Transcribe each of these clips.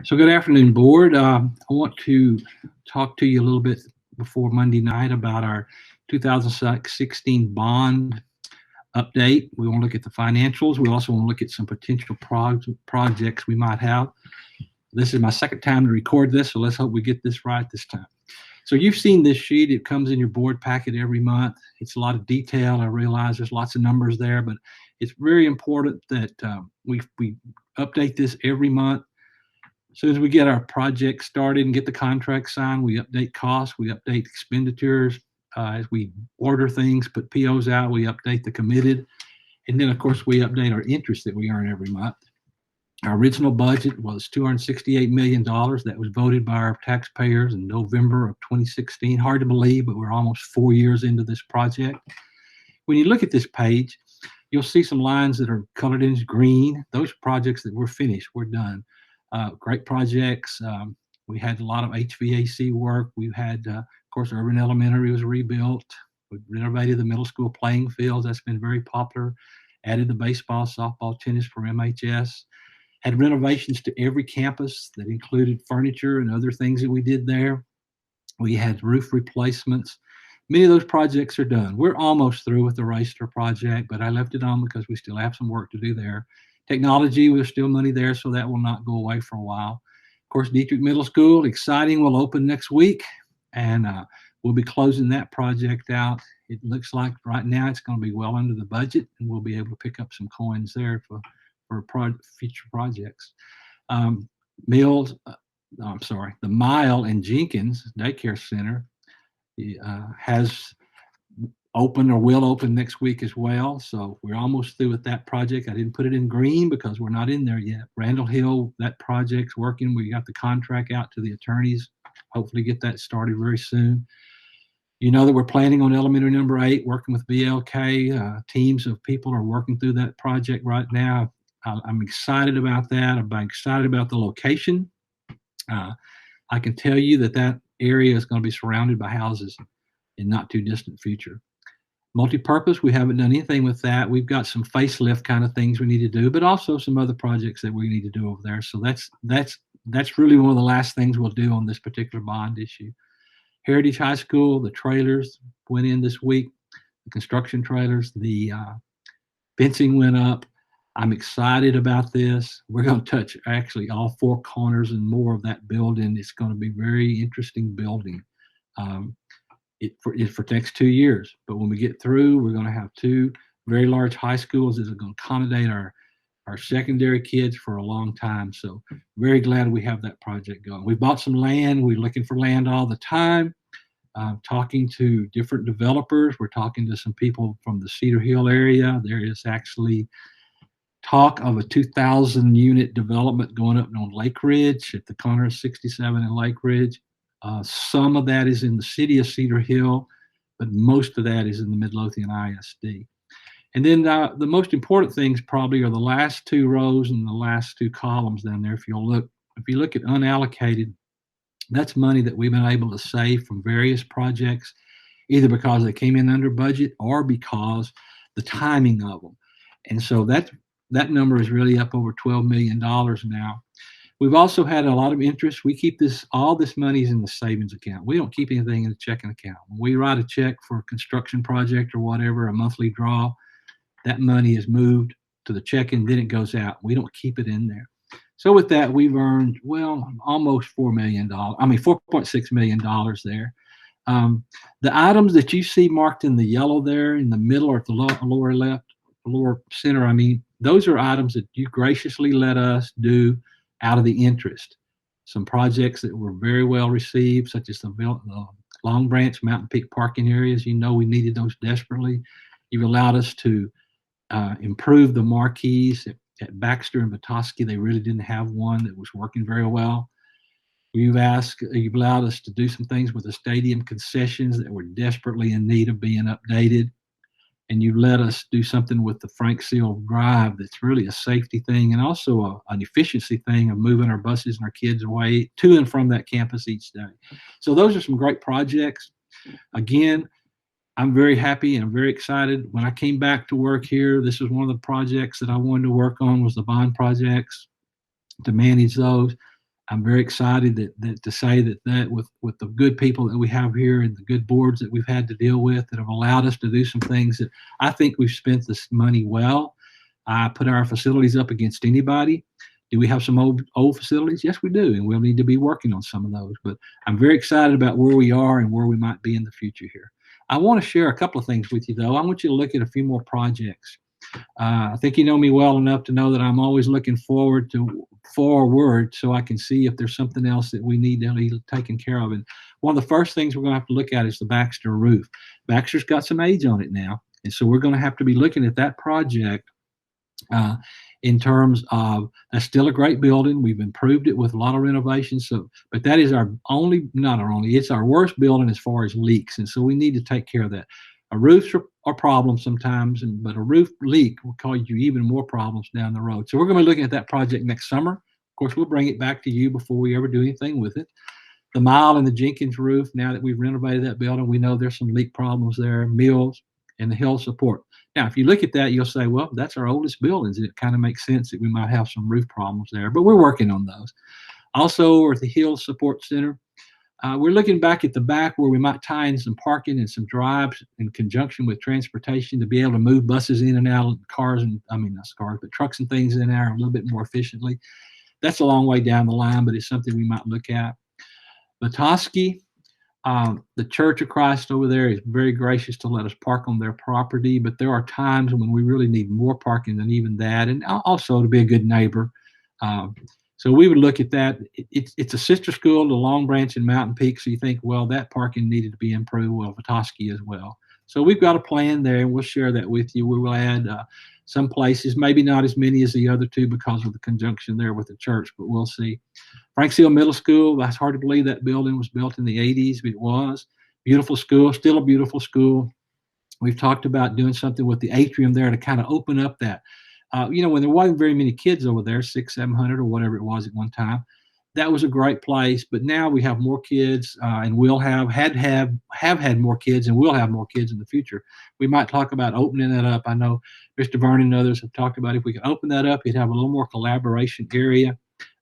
So good afternoon, board. I want to talk to you a little bit before Monday night about our 2016 bond update. We want to look at the financials. We also want to look at some potential projects we might have. This is my second time to record this, so let's hope we get this right this time. So you've seen this sheet. It comes in your board packet every month. It's a lot of detail. I realize there's lots of numbers there, but it's very important that we update this every month. As soon as we get our project started and get the contract signed, we update costs, we update expenditures. As we order things, put POs out, we update the committed. And then, of course, we update our interest that we earn every month. Our original budget was $268 million. That was voted by our taxpayers in November of 2016. Hard to believe, but we're almost 4 years into this project. When you look at this page, you'll see some lines that are colored in green. Those are projects that we're finished, we're done. Great projects. We had a lot of HVAC work. We've had, of course, Urban Elementary was rebuilt. We renovated the middle school playing fields. That's been very popular. Added the baseball, softball, tennis for MHS. Had renovations to every campus that included furniture and other things that we did there. We had roof replacements. Many of those projects are done. We're almost through with the Racer project, but I left it on because we still have some work to do there. Technology, there's still money there, so that will not go away for a while. Of course, Dietrich Middle School, exciting, will open next week, and we'll be closing that project out. It looks like right now it's going to be well under the budget, and we'll be able to pick up some coins there for future projects. The Mile in Jenkins Daycare Center has open or will open next week as well. So we're almost through with that project. I didn't put it in green because we're not in there yet. Randall Hill, that project's working. We got the contract out to the attorneys. Hopefully get that started very soon. You know that we're planning on elementary number 8, working with BLK. Teams of people are working through that project right now. I'm excited about that. I'm excited about the location. I can tell you that area is going to be surrounded by houses in not too distant future. Multipurpose, we haven't done anything with that. We've got some facelift kind of things we need to do, but also some other projects that we need to do over there. So that's really one of the last things we'll do on this particular bond issue. Heritage High School, the trailers went in this week, the construction trailers, the fencing went up. I'm excited about this. We're going to touch actually all 4 corners and more of that building. It's going to be a very interesting building. For the next 2 years. But when we get through, we're going to have 2 very large high schools that are going to accommodate our secondary kids for a long time. So very glad we have that project going. We bought some land. We're looking for land all the time. Talking to different developers. We're talking to some people from the Cedar Hill area. There is actually talk of a 2,000 unit development going up on Lake Ridge at the corner of 67 and Lake Ridge. Some of that is in the city of Cedar Hill, but most of that is in the Midlothian ISD. And then the most important things probably are the last 2 rows and the last 2 columns down there. If you look at unallocated, that's money that we've been able to save from various projects, either because they came in under budget or because the timing of them. And so that number is really up over $12 million now. We've also had a lot of interest. We keep all this money is in the savings account. We don't keep anything in the checking account. When we write a check for a construction project or whatever, a monthly draw, that money is moved to the checking, then it goes out. We don't keep it in there. So with that, we've earned, almost $4 million. $4.6 million there. The items that you see marked in the yellow there in the middle or at the lower left, lower center, those are items that you graciously let us do out of the interest. Some projects that were very well received, such as the Long Branch, Mountain Peak parking areas. We needed those desperately. You've allowed us to improve the marquees at Baxter and Petoskey. They really didn't have one that was working very well. You've allowed us to do some things with the stadium concessions that were desperately in need of being updated. And you let us do something with the Frank Seal Drive that's really a safety thing and also an efficiency thing of moving our buses and our kids away to and from that campus each day. So those are some great projects. Again, I'm very happy and I'm very excited. When I came back to work here, this was one of the projects that I wanted to work on was the bond projects, to manage those. I'm very excited that to say that with the good people that we have here and the good boards that we've had to deal with that have allowed us to do some things that I think we've spent this money well. I put our facilities up against anybody. Do we have some old facilities? Yes, we do, and we'll need to be working on some of those. But I'm very excited about where we are and where we might be in the future here. I want to share a couple of things with you, though. I want you to look at a few more projects. I think you know me well enough to know that I'm always looking forward so I can see if there's something else that we need to be taken care of. And one of the first things we're going to have to look at is the Baxter roof. Baxter's got some age on it now, and so we're going to have to be looking at that project in terms of that's still a great building. We've improved it with a lot of renovations. So, but that is it's our worst building as far as leaks, and so we need to take care of that. Roofs are problems sometimes, but a roof leak will cause you even more problems down the road. So we're going to be looking at that project next summer. Of course, we'll bring it back to you before we ever do anything with it. The Mile and the Jenkins roof, now that we've renovated that building, we know there's some leak problems there. Mills and the Hill support. Now, if you look at that, you'll say, well, that's our oldest buildings, and it kind of makes sense that we might have some roof problems there, but we're working on those. Also, at the Hill Support Center, we're looking back at the back where we might tie in some parking and some drives in conjunction with transportation to be able to move buses in and out of cars, and not cars, but trucks and things in there a little bit more efficiently. That's a long way down the line, but it's something we might look at. Petoskey, the Church of Christ over there is very gracious to let us park on their property, but there are times when we really need more parking than even that, and also to be a good neighbor. So we would look at that. It's a sister school to Long Branch and Mountain Peak, so you think, well, that parking needed to be improved. Well, Petoskey as well. So we've got a plan there, and we'll share that with you. We will add some places, maybe not as many as the other two because of the conjunction there with the church, but we'll see. Franks Hill Middle School, that's hard to believe that building was built in the 80s, but it was. Beautiful school, still a beautiful school. We've talked about doing something with the atrium there to kind of open up that. When there wasn't very many kids over there, 600, 700 or whatever it was at one time, that was a great place. But now we have more kids, and we'll have had more kids, and we'll have more kids in the future. We might talk about opening that up. I know Mr. Vernon and others have talked about if we could open that up, you'd have a little more collaboration area.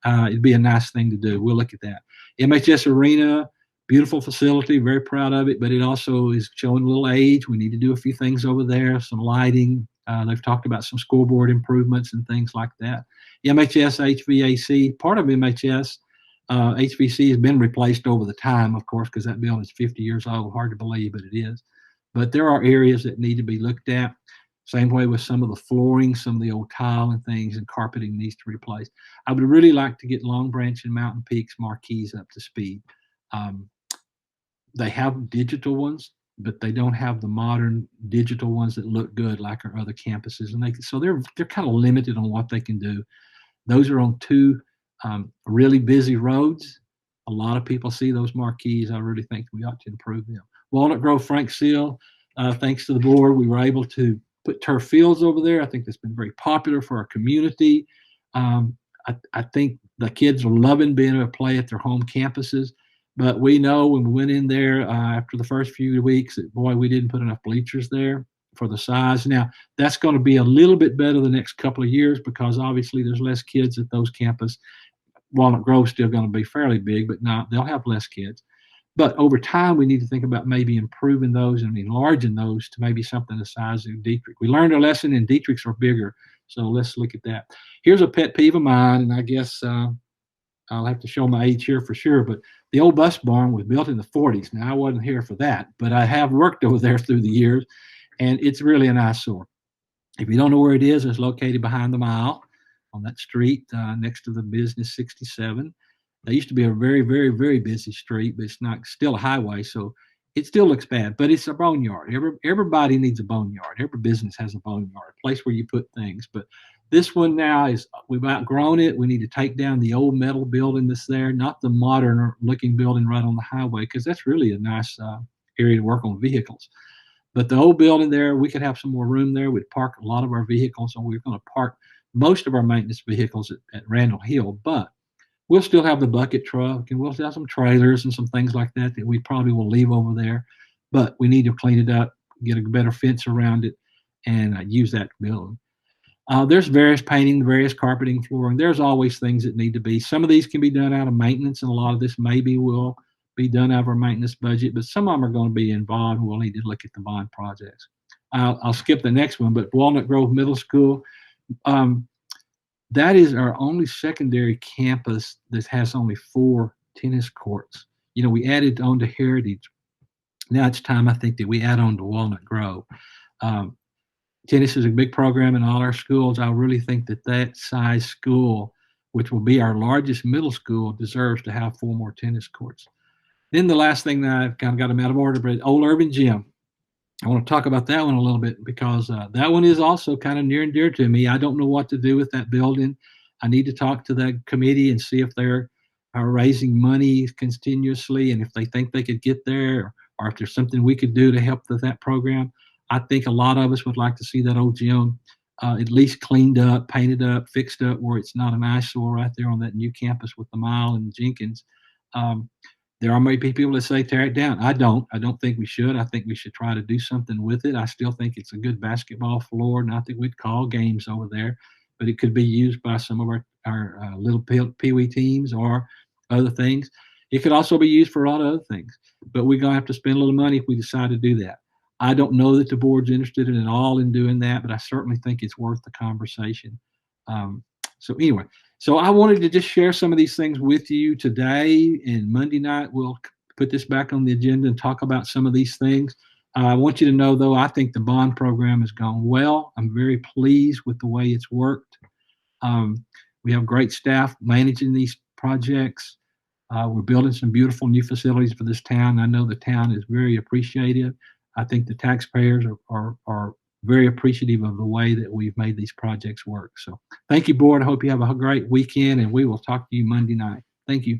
It'd be a nice thing to do. We'll look at that. MHS Arena, beautiful facility, very proud of it, but it also is showing a little age. We need to do a few things over there, some lighting. They've talked about some scoreboard improvements and things like that. MHS HVAC, part of MHS HVAC has been replaced over the time, of course, because that building is 50 years old. Hard to believe, but it is. But there are areas that need to be looked at. Same way with some of the flooring, some of the old tile and things, and carpeting needs to be replaced. I would really like to get Long Branch and Mountain Peaks marquees up to speed. They have digital ones, but they don't have the modern digital ones that look good like our other campuses, and they're kind of limited on what they can do. Those are on two really busy roads. A lot of people see those marquees. I really think we ought to improve them. Walnut Grove, Franks Hill, thanks to the board, we were able to put turf fields over there. I think that's been very popular for our community. I think the kids are loving being able to play at their home campuses. But we know when we went in there after the first few weeks that, boy, we didn't put enough bleachers there for the size. Now, that's going to be a little bit better the next couple of years because obviously there's less kids at those campuses. Walnut Grove's still going to be fairly big, but they'll have less kids. But over time, we need to think about maybe improving those and enlarging those to maybe something the size of Dietrich. We learned a lesson, and Dietrichs are bigger. So let's look at that. Here's a pet peeve of mine, and I guess I'll have to show my age here for sure, but the old bus barn was built in the 40s. Now, I wasn't here for that, but I have worked over there through the years, and it's really an eyesore. If you don't know where it is, it's located behind the Mile on that street next to the Business 67. There used to be a very, very, very busy street, but it's not still a highway, so it still looks bad. But it's a boneyard. Everybody needs a boneyard. Every business has a boneyard, a place where you put things. But this one now we've outgrown it. We need to take down the old metal building that's there, not the modern-looking building right on the highway, because that's really a nice area to work on vehicles. But the old building there, we could have some more room there. We'd park a lot of our vehicles, and we're going to park most of our maintenance vehicles at Randall Hill, but we'll still have the bucket truck, and we'll still have some trailers and some things like that we probably will leave over there. But we need to clean it up, get a better fence around it, and use that building. There's various painting, various carpeting, flooring. There's always things that need to be. Some of these can be done out of maintenance, and a lot of this maybe will be done out of our maintenance budget, but some of them are going to be involved. We'll need to look at the bond projects. I'll skip the next one, but Walnut Grove Middle School, um, that is our only secondary campus that has only 4 tennis courts. You know, we added on to Heritage. Now it's time, I think, that we add on to Walnut Grove. Um, Tennis is a big program in all our schools. I really think that that size school, which will be our largest middle school, deserves to have 4 more tennis courts. Then the last thing that I've kind of got them out of order, but Old Urban Gym. I want to talk about that one a little bit because that one is also kind of near and dear to me. I don't know what to do with that building. I need to talk to the committee and see if they're raising money continuously and if they think they could get there, or if there's something we could do to help with that program. I think a lot of us would like to see that old gym at least cleaned up, painted up, fixed up where it's not an eyesore right there on that new campus with the Mile and Jenkins. Um, there are maybe people that say tear it down. I don't. I don't think we should. I think we should try to do something with it. I still think it's a good basketball floor, and I think we'd call games over there. But it could be used by some of our little pee-wee teams or other things. It could also be used for a lot of other things. But we're going to have to spend a little money if we decide to do that. I don't know that the board's interested in all in doing that, but I certainly think it's worth the conversation. So anyway, so I wanted to just share some of these things with you today, and Monday night we'll put this back on the agenda and talk about some of these things. I want you to know, though, I think the bond program has gone well. I'm very pleased with the way it's worked. We have great staff managing these projects. We're building some beautiful new facilities for this town. I know the town is very appreciative. I think the taxpayers are very appreciative of the way that we've made these projects work. So thank you, board. I hope you have a great weekend, and we will talk to you Monday night. Thank you.